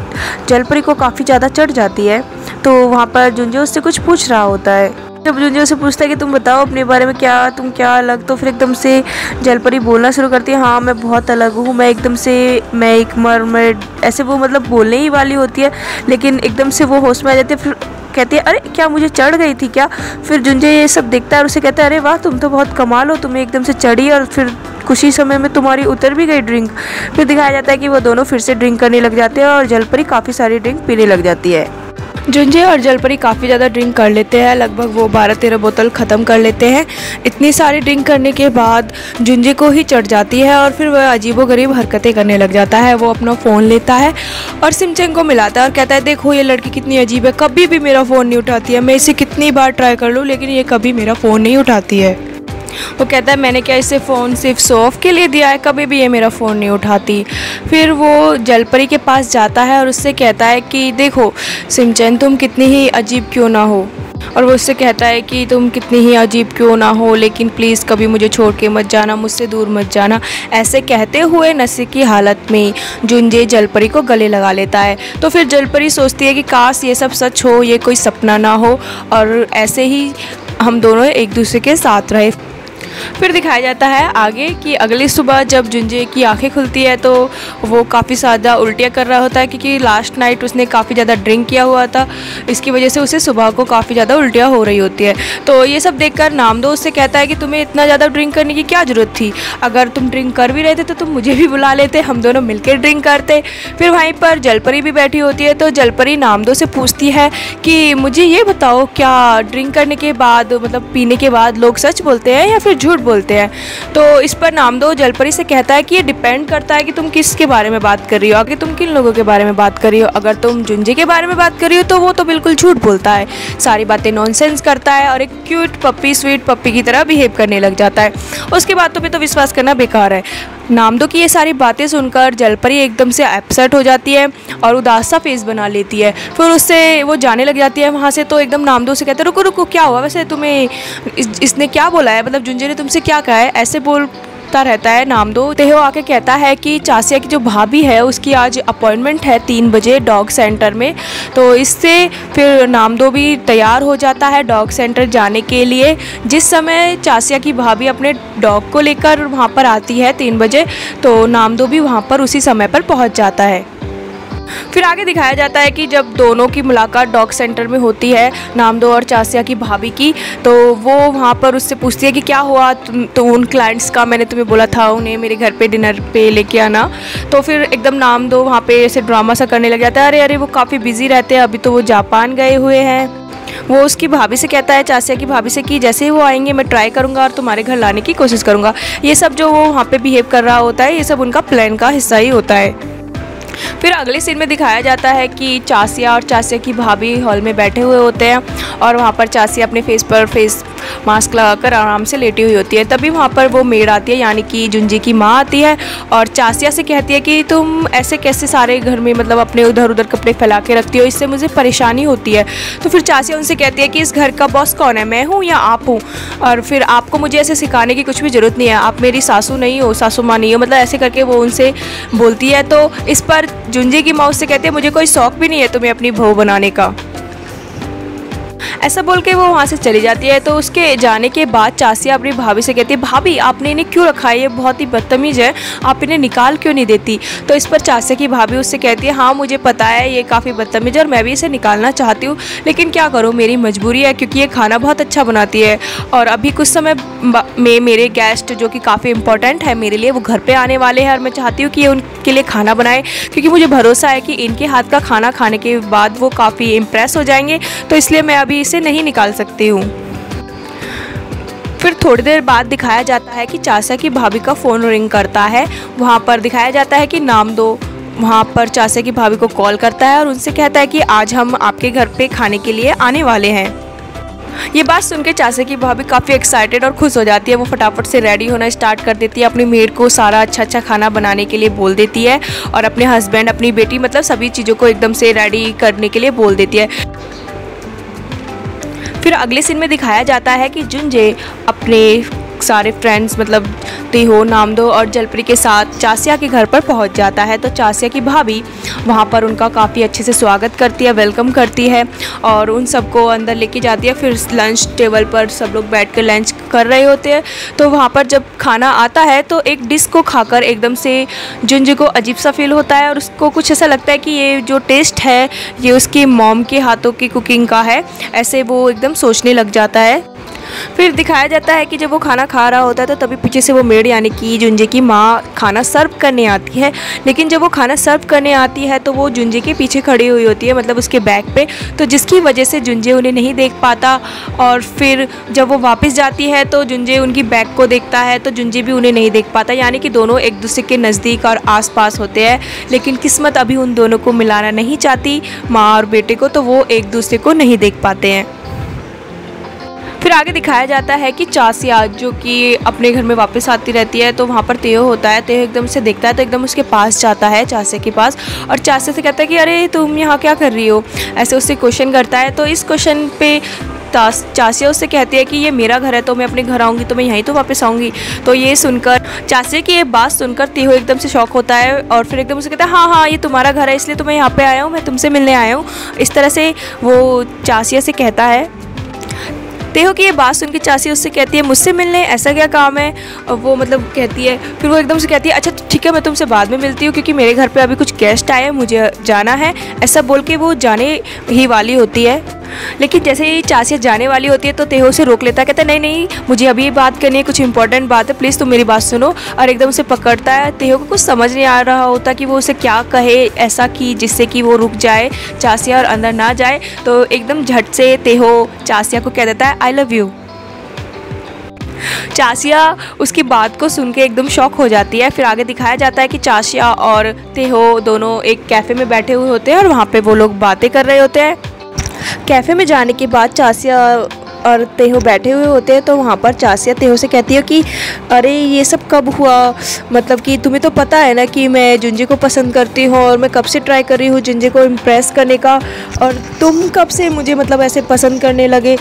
जलपरी को काफ़ी ज़्यादा चढ़ जाती है तो वहाँ पर जुंजे उससे कुछ पूछ रहा होता है। जब जुंजे उससे पूछता है कि तुम बताओ अपने बारे में, तुम क्या अलग, तो फिर एकदम से जलपरी बोलना शुरू करती है, हाँ मैं बहुत अलग हूँ, मैं एक मरमेड, ऐसे वो मतलब बोलने ही वाली होती है लेकिन एकदम से वो होश में आ जाती है। फिर कहती है अरे क्या मुझे चढ़ गई थी क्या? फिर जुंजे ये सब देखता है और उसे कहता है अरे वाह, तुम तो बहुत कमाल हो, तुम्हें एकदम से चढ़ी और फिर कुछ ही समय में तुम्हारी उतर भी गई ड्रिंक। फिर दिखाया जाता है कि वो दोनों फिर से ड्रिंक करने लग जाते हैं और जलपरी काफ़ी सारी ड्रिंक पीने लग जाती है। जुंजे और जलपरी काफ़ी ज़्यादा ड्रिंक कर लेते हैं, लगभग वो 12-13 बोतल ख़त्म कर लेते हैं। इतनी सारी ड्रिंक करने के बाद जुंजे को ही चढ़ जाती है और फिर वह अजीबोगरीब हरकतें करने लग जाता है। वो अपना फ़ोन लेता है और सिमचेंग को मिलाता है और कहता है देखो ये लड़की कितनी अजीब है, कभी भी मेरा फ़ोन नहीं उठाती है, मैं इसे कितनी बार ट्राई कर लूँ लेकिन ये कभी मेरा फ़ोन नहीं उठाती है। वो कहता है मैंने क्या इसे फ़ोन सिर्फ शो ऑफ के लिए दिया है, कभी भी ये मेरा फ़ोन नहीं उठाती। फिर वो जलपरी के पास जाता है और उससे कहता है कि देखो सिमचेन, तुम कितनी ही अजीब क्यों ना हो, और वो उससे कहता है कि तुम कितनी ही अजीब क्यों ना हो लेकिन प्लीज़ कभी मुझे छोड़ के मत जाना, मुझसे दूर मत जाना। ऐसे कहते हुए नशे की हालत में जुंजे जलपरी को गले लगा लेता है। तो फिर जलपरी सोचती है कि काश ये सब सच हो, ये कोई सपना ना हो और ऐसे ही हम दोनों एक दूसरे के साथ रहे। फिर दिखाया जाता है आगे कि अगली सुबह जब जुंजे की आंखें खुलती है तो वो काफ़ी ज़्यादा उल्टियाँ कर रहा होता है क्योंकि लास्ट नाइट उसने काफ़ी ज़्यादा ड्रिंक किया हुआ था, इसकी वजह से उसे सुबह को काफ़ी ज़्यादा उल्टियाँ हो रही होती है। तो ये सब देखकर नामदो उससे कहता है कि तुम्हें इतना ज़्यादा ड्रिंक करने की क्या ज़रूरत थी, अगर तुम ड्रिंक कर भी रहे थे तो तुम मुझे भी बुला लेते, हम दोनों मिलकर ड्रिंक करते। फिर वहीं पर जलपरी भी बैठी होती है तो जलपरी नामदो से पूछती है कि मुझे ये बताओ क्या ड्रिंक करने के बाद, मतलब पीने के बाद लोग सच बोलते हैं या फिर झूठ बोलते हैं? तो इस पर नामदो जलपरी से कहता है कि ये डिपेंड करता है कि तुम किसके बारे में बात कर रही हो, आगे तुम किन लोगों के बारे में बात कर रही हो। अगर तुम जुंजे के बारे में बात कर रही हो तो वो तो बिल्कुल झूठ बोलता है, सारी बातें नॉनसेंस करता है और एक क्यूट पप्पी, स्वीट पप्पी की तरह बिहेव करने लग जाता है। उसके बाद तो विश्वास करना बेकार है। नामदो की ये सारी बातें सुनकर जलपरी एकदम से अपसेट हो जाती है और उदास सा फेस बना लेती है। फिर उससे वो जाने लग जाती है वहाँ से। तो एकदम नामदो से कहते रुको रुको, क्या हुआ वैसे, तुम्हें इसने क्या बोला है, मतलब जुंजे ने तुमसे क्या कहा है? ऐसे बोलता रहता है नामदो। तेहो आके कहता है कि चासिया की जो भाभी है उसकी आज अपॉइंटमेंट है 3 बजे डॉग सेंटर में। तो इससे फिर नामदो भी तैयार हो जाता है डॉग सेंटर जाने के लिए। जिस समय चासिया की भाभी अपने डॉग को लेकर वहाँ पर आती है 3 बजे, तो नामदो भी वहाँ पर उसी समय पर पहुँच जाता है। फिर आगे दिखाया जाता है कि जब दोनों की मुलाकात डॉग सेंटर में होती है, नामदो और चासिया की भाभी की, तो वो वहाँ पर उससे पूछती है कि क्या हुआ तो उन क्लाइंट्स का, मैंने तुम्हें बोला था उन्हें मेरे घर पे डिनर पे लेके आना। तो फिर एकदम नामदो वहाँ पे ऐसे ड्रामा सा करने लग जाता है, अरे अरे वो काफ़ी बिजी रहते हैं, अभी तो वो जापान गए हुए हैं। वो उसकी भाभी से कहता है, चासिया की भाभी से, कि जैसे ही वो आएंगे मैं ट्राई करूँगा और तुम्हारे घर लाने की कोशिश करूँगा। ये सब जो वो वहाँ पे बिहेव कर रहा होता है, ये सब उनका प्लान का हिस्सा ही होता है। फिर अगले सीन में दिखाया जाता है कि चासिया और चासिया की भाभी हॉल में बैठे हुए होते हैं और वहाँ पर चासिया अपने फेस पर फेस मास्क लगाकर आराम से लेटी हुई होती है। तभी वहाँ पर वो मेड आती है, यानी कि जुंजी की माँ आती है और चासिया से कहती है कि तुम ऐसे कैसे सारे घर में मतलब अपने उधर उधर कपड़े फैला के रखती हो, इससे मुझे परेशानी होती है। तो फिर चासिया उनसे कहती है कि इस घर का बॉस कौन है, मैं हूँ या आप हूँ, और फिर आपको मुझे ऐसे सिखाने की कुछ भी ज़रूरत नहीं है, आप मेरी सासू नहीं हो, सासू माँ नहीं हो, मतलब ऐसे करके वो उनसे बोलती है। तो इस पर जुंजी की माँ उससे कहती है, मुझे कोई शौक भी नहीं है तुम्हें अपनी बहू बनाने का। ऐसा बोल के वो वहाँ से चली जाती है। तो उसके जाने के बाद चासिया अपनी भाभी से कहती है, भाभी आपने इन्हें क्यों रखा है, ये बहुत ही बदतमीज़ है, आप इन्हें निकाल क्यों नहीं देती। तो इस पर चासिया की भाभी उससे कहती है, हाँ मुझे पता है ये काफ़ी बदतमीज़ है और मैं भी इसे निकालना चाहती हूँ, लेकिन क्या करूँ मेरी मजबूरी है, क्योंकि ये खाना बहुत अच्छा बनाती है और अभी कुछ समय में मेरे गेस्ट जो कि काफ़ी इंपॉर्टेंट है मेरे लिए, वो घर पर आने वाले हैं और मैं चाहती हूँ कि ये उनके लिए खाना बनाए, क्योंकि मुझे भरोसा है कि इनके हाथ का खाना खाने के बाद वो काफ़ी इम्प्रेस हो जाएंगे, तो इसलिए मैं अभी इसे नहीं निकाल सकती हूँ। फिर थोड़ी देर बाद दिखाया जाता है कि चाचा की भाभी का फ़ोन रिंग करता है। वहाँ पर दिखाया जाता है कि नाम दो वहाँ पर चाचा की भाभी को कॉल करता है और उनसे कहता है कि आज हम आपके घर पे खाने के लिए आने वाले हैं। ये बात सुन के चाचा की भाभी काफ़ी एक्साइटेड और खुश हो जाती है। वो फटाफट से रेडी होना स्टार्ट कर देती है, अपनी मेड को सारा अच्छा खाना बनाने के लिए बोल देती है और अपने हस्बैंड, अपनी बेटी, मतलब सभी चीज़ों को एकदम से रेडी करने के लिए बोल देती है। फिर अगले सीन में दिखाया जाता है कि जुंजे अपने सारे फ्रेंड्स मतलब तेहो, नामदो और जलपरी के साथ चासिया के घर पर पहुंच जाता है। तो चासिया की भाभी वहां पर उनका काफ़ी अच्छे से स्वागत करती है, वेलकम करती है और उन सबको अंदर लेके जाती है। फिर लंच टेबल पर सब लोग बैठ कर लंच कर रहे होते हैं। तो वहाँ पर जब खाना आता है तो एक डिश को खाकर एकदम से जुंजे को अजीब सा फील होता है और उसको कुछ ऐसा लगता है कि ये जो टेस्ट है ये उसकी मॉम के हाथों की कुकिंग का है, ऐसे वो एकदम सोचने लग जाता है। फिर दिखाया जाता है कि जब वो खाना खा रहा होता है तो तभी पीछे से वो मेड यानी कि जुंजे की माँ खाना सर्व करने आती है। लेकिन जब वो खाना सर्व करने आती है तो वो जुंजे के पीछे खड़ी हुई होती है, मतलब उसके बैक पे, तो जिसकी वजह से जुंजे उन्हें नहीं देख पाता। और फिर जब वो वापस जाती है तो जुंजे उनकी बैक को देखता है तो जुंजे भी उन्हें नहीं देख पाता, यानी कि दोनों एक दूसरे के नज़दीक और आसपास होते हैं। लेकिन किस्मत अभी उन दोनों को मिलाना नहीं चाहती, माँ और बेटे को, तो वो एक दूसरे को नहीं देख पाते हैं। फिर आगे दिखाया जाता है कि चासिया जो कि अपने घर में वापस आती रहती है, तो वहाँ पर तेहो होता है। तेहो एकदम से देखता है तो एकदम उसके पास जाता है, चासिया के पास, और चासिया से कहता है कि अरे तुम यहाँ क्या कर रही हो, ऐसे उससे क्वेश्चन करता है। तो इस क्वेश्चन पे चासिया उससे कहती है कि ये मेरा घर है, तो मैं अपने घर आऊँगी तो मैं यहीं तो वापस आऊँगी। तो ये सुनकर, चासिया की ये बात सुनकर तेहो एकदम से शॉक होता है और फिर एकदम से कहता है, हाँ ये तुम्हारा घर है, इसलिए तो मैं यहाँ पे आया हूँ, मैं तुमसे मिलने आया हूँ। इस तरह से वो चासिया से कहता है। तेहो की ये बात सुन के चासिया उससे कहती है, मुझसे मिलने, ऐसा क्या काम है, वो मतलब कहती है। फिर वो एकदम से कहती है, अच्छा ठीक है मैं तुमसे बाद में मिलती हूँ, क्योंकि मेरे घर पे अभी कुछ गेस्ट आए हैं, मुझे जाना है। ऐसा बोल के वो जाने ही वाली होती है। लेकिन जैसे ही चासिया जाने वाली होती है तो तेहो उसे रोक लेता है, कहता है नहीं नहीं मुझे अभी ये बात करनी है, कुछ इंपॉर्टेंट बात है, प्लीज़ तुम मेरी बात सुनो। और एकदम से पकड़ता है। तेहो को कुछ समझ नहीं आ रहा होता कि वो उसे क्या कहे ऐसा कि जिससे कि वो रुक जाए चासिया और अंदर ना जाए। तो एकदम झट से तेहो चासिया को कह देता है, आई लव यू। चासिया उसकी बात को सुन के एकदम शॉक हो जाती है। फिर आगे दिखाया जाता है कि चासिया और तेहो दोनों एक कैफ़े में बैठे हुए होते हैं और वहाँ पे वो लोग बातें कर रहे होते हैं। कैफ़े में जाने के बाद चासिया और तेहो बैठे हुए होते हैं। तो वहाँ पर चासिया तेहो से कहती है कि अरे ये सब कब हुआ, मतलब कि तुम्हें तो पता है ना कि मैं जुंजे को पसंद करती हूँ और मैं कब से ट्राई कर रही हूँ जुंजे को इम्प्रेस करने का, और तुम कब से मुझे मतलब ऐसे पसंद करने लगे।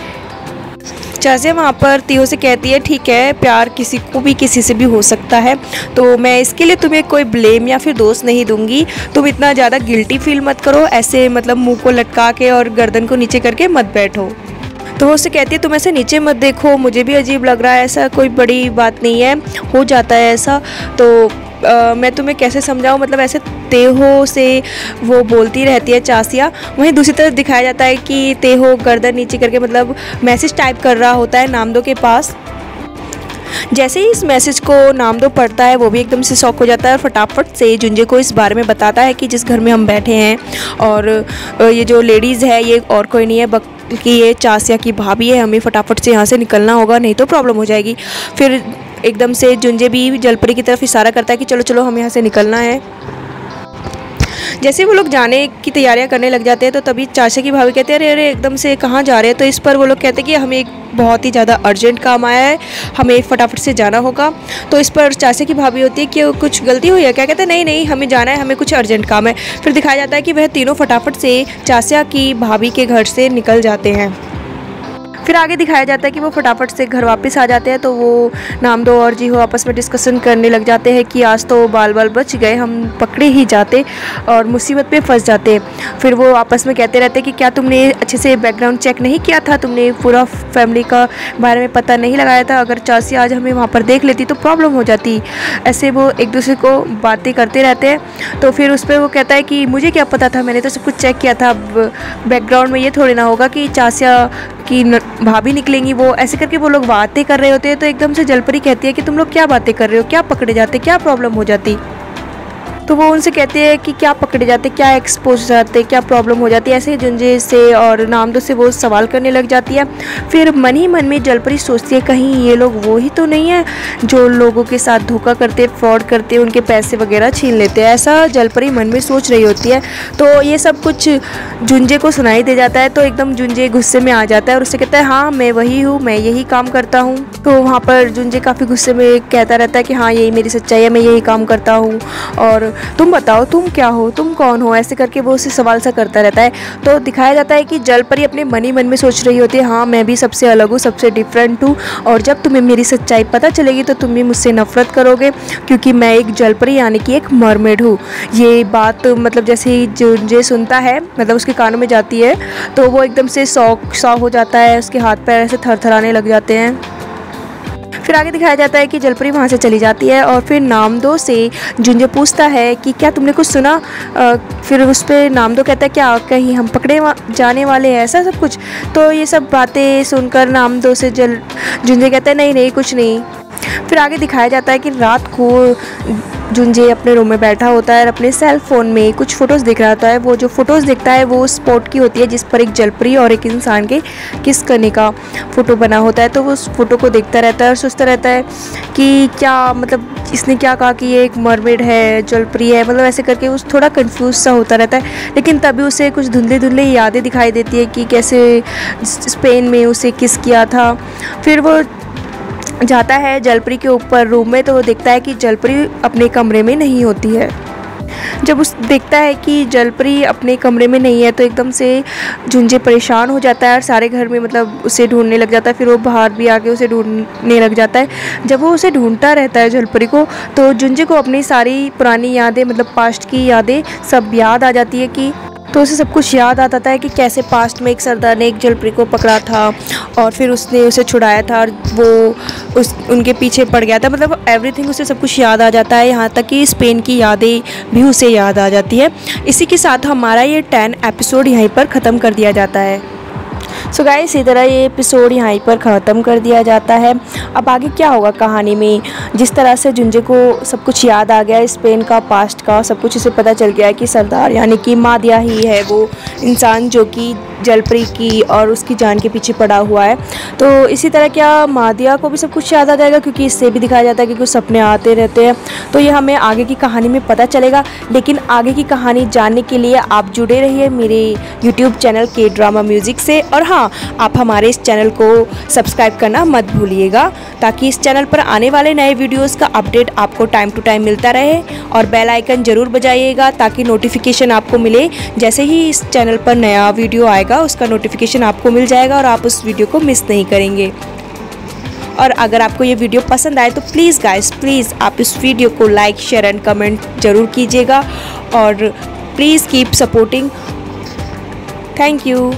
चासिया वहाँ पर तेहो से कहती है, ठीक है प्यार किसी को भी किसी से भी हो सकता है, तो मैं इसके लिए तुम्हें कोई ब्लेम या फिर दोष नहीं दूंगी, तुम इतना ज़्यादा गिल्टी फील मत करो, ऐसे मतलब मुंह को लटका के और गर्दन को नीचे करके मत बैठो। तो वो उससे कहती है, तुम ऐसे नीचे मत देखो, मुझे भी अजीब लग रहा है, ऐसा कोई बड़ी बात नहीं है, हो जाता है ऐसा, तो मैं तुम्हें कैसे समझाऊँ, मतलब ऐसे तेहो से वो बोलती रहती है चासिया। वहीं दूसरी तरफ दिखाया जाता है कि तेहो गर्दन नीचे करके मतलब मैसेज टाइप कर रहा होता है नामदो के पास। जैसे ही इस मैसेज को नामदो पढ़ता है वो भी एकदम से शॉक हो जाता है और फटाफट से जुंजे को इस बारे में बताता है कि जिस घर में हम बैठे हैं और ये जो लेडीज़ है ये और कोई नहीं है कि ये चासिया की भाभी है, हमें फटाफट से यहाँ से निकलना होगा, नहीं तो प्रॉब्लम हो जाएगी। फिर एकदम से जुंजे भी जलपरी की तरफ इशारा करता है कि चलो चलो, हमें यहाँ से निकलना है। जैसे वो लोग जाने की तैयारियां करने लग जाते हैं तो तभी चाचा की भाभी कहते हैं अरे अरे एकदम से कहाँ जा रहे हैं। तो इस पर वो लोग कहते हैं कि हमें एक बहुत ही ज़्यादा अर्जेंट काम आया है, हमें फटाफट से जाना होगा। तो इस पर चाचा की भाभी होती है कि कुछ गलती हुई है क्या? कहते हैं नहीं नहीं, हमें जाना है, हमें कुछ अर्जेंट काम है। फिर दिखाया जाता है कि वह तीनों फटाफट से चाचा की भाभी के घर से निकल जाते हैं। फिर आगे दिखाया जाता है कि वो फटाफट से घर वापस आ जाते हैं। तो वो नामदो और जीहो आपस में डिस्कशन करने लग जाते हैं कि आज तो बाल बाल बच गए, हम पकड़े ही जाते और मुसीबत पे फंस जाते। फिर वो आपस में कहते रहते हैं कि क्या तुमने अच्छे से बैकग्राउंड चेक नहीं किया था, तुमने पूरा फैमिली का बारे में पता नहीं लगाया था, अगर चाची आज हमें वहाँ पर देख लेती तो प्रॉब्लम हो जाती। ऐसे वो एक दूसरे को बातें करते रहते हैं। तो फिर उस पर वो कहता है कि मुझे क्या पता था, मैंने तो सब कुछ चेक किया था, बैकग्राउंड में ये थोड़ी ना होगा कि चाचा की भाभी निकलेंगी। वो ऐसे करके वो लोग बातें कर रहे होते हैं। तो एकदम से जलपरी कहती है कि तुम लोग क्या बातें कर रहे हो, क्या पकड़े जाते, क्या प्रॉब्लम हो जाती। तो वो उनसे कहते हैं कि क्या पकड़े जाते, क्या एक्सपोज जाते, क्या प्रॉब्लम हो जाती है। ऐसे जुंजे से और नामदो से वो सवाल करने लग जाती है। फिर मन ही मन में जलपरी सोचती है कहीं ये लोग वो ही तो नहीं है जो लोगों के साथ धोखा करते, फ्रॉड करते, उनके पैसे वगैरह छीन लेते हैं। ऐसा जलपरी मन में सोच रही होती है। तो ये सब कुछ जुंजे को सुनाई दे जाता है। तो एकदम जुंजे गुस्से में आ जाता है और उससे कहता है हाँ मैं वही हूँ, मैं यही काम करता हूँ। तो वहाँ पर जुंजे काफ़ी गुस्से में कहता रहता है कि हाँ यही मेरी सच्चाई है, मैं यही काम करता हूँ, और तुम बताओ तुम क्या हो, तुम कौन हो। ऐसे करके वो उससे सवाल सा करता रहता है। तो दिखाया जाता है कि जलपरी अपने मन ही मन में सोच रही होती है हाँ मैं भी सबसे अलग हूँ, सबसे डिफरेंट हूँ, और जब तुम्हें मेरी सच्चाई पता चलेगी तो तुम भी मुझसे नफरत करोगे, क्योंकि मैं एक जलपरी यानी कि एक मरमेड हूँ। ये बात मतलब जैसे ही जुंजे सुनता है, मतलब उसके कानों में जाती है, तो वो एकदम से शॉक हो जाता है, उसके हाथ पैर ऐसे थरथराने लग जाते हैं। फिर आगे दिखाया जाता है कि जलपरी वहाँ से चली जाती है और फिर नामदो से जुंजे पूछता है कि क्या तुमने कुछ सुना। फिर उस पर नामदो कहता है क्या कहीं हम पकड़े जाने वाले हैं, ऐसा सब कुछ। तो ये सब बातें सुनकर नामदो से जुंजे कहता है नहीं नहीं कुछ नहीं। फिर आगे दिखाया जाता है कि रात को जुंजे अपने रूम में बैठा होता है और अपने सेल फ़ोन में कुछ फ़ोटोज़ दिख रहा होता है। वो जो फ़ोटोज़ दिखता है वो स्पॉट की होती है जिस पर एक जलपरी और एक इंसान के किस करने का फ़ोटो बना होता है। तो वो उस फ़ोटो को देखता रहता है और सोचता रहता है कि क्या मतलब इसने क्या कहा कि ये एक मरमेड है, जलपरी है, मतलब ऐसे करके उस थोड़ा कंफ्यूज सा होता रहता है। लेकिन तभी उसे कुछ धुंधली धुंधली यादें दिखाई देती है कि कैसे स्पेन में उसे किस किया था। फिर वो जाता है जलपरी के ऊपर रूम में, तो वो देखता है कि जलपरी अपने कमरे में नहीं होती है। जब उस देखता है कि जलपरी अपने कमरे में नहीं है तो एकदम से जुंजे परेशान हो जाता है और सारे घर में मतलब उसे ढूंढने लग जाता है। फिर वो बाहर भी आके उसे ढूंढने लग जाता है। जब वो उसे ढूंढता रहता है जलपरी को, तो जुंजे को अपनी सारी पुरानी यादें मतलब पास्ट की यादें सब याद आ जाती है कि तो उसे सब कुछ याद आता है कि कैसे पास्ट में एक सरदार ने एक जलपरी को पकड़ा था और फिर उसने उसे छुड़ाया था और वो उनके पीछे पड़ गया था। मतलब एवरीथिंग उसे सब कुछ याद आ जाता है, यहाँ तक कि स्पेन की यादें भी उसे याद आ जाती है। इसी के साथ हमारा ये 10 एपिसोड यहीं पर ख़त्म कर दिया जाता है। सो गाइस इसी तरह ये एपिसोड यहाँ पर ख़त्म कर दिया जाता है। अब आगे क्या होगा कहानी में, जिस तरह से जुंजे को सब कुछ याद आ गया, स्पेन का पास्ट का सब कुछ उसे पता चल गया है कि सरदार यानी कि मादिया ही है वो इंसान जो कि जलपरी की और उसकी जान के पीछे पड़ा हुआ है। तो इसी तरह क्या मादिया को भी सब कुछ याद आ जाएगा, क्योंकि इससे भी दिखाया जाता है कि कुछ सपने आते रहते हैं। तो ये हमें आगे की कहानी में पता चलेगा। लेकिन आगे की कहानी जानने के लिए आप जुड़े रहिए मेरे यूट्यूब चैनल के ड्रामा म्यूज़िक से। और हाँ, आप हमारे इस चैनल को सब्सक्राइब करना मत भूलिएगा, ताकि इस चैनल पर आने वाले नए वीडियोस का अपडेट आपको टाइम टू टाइम मिलता रहे। और बेल आइकन ज़रूर बजाइएगा ताकि नोटिफिकेशन आपको मिले। जैसे ही इस चैनल पर नया वीडियो आएगा उसका नोटिफिकेशन आपको मिल जाएगा और आप उस वीडियो को मिस नहीं करेंगे। और अगर आपको ये वीडियो पसंद आए तो प्लीज़ गाइस प्लीज़ आप इस वीडियो को लाइक शेयर एंड कमेंट ज़रूर कीजिएगा और please keep supporting. Thank you.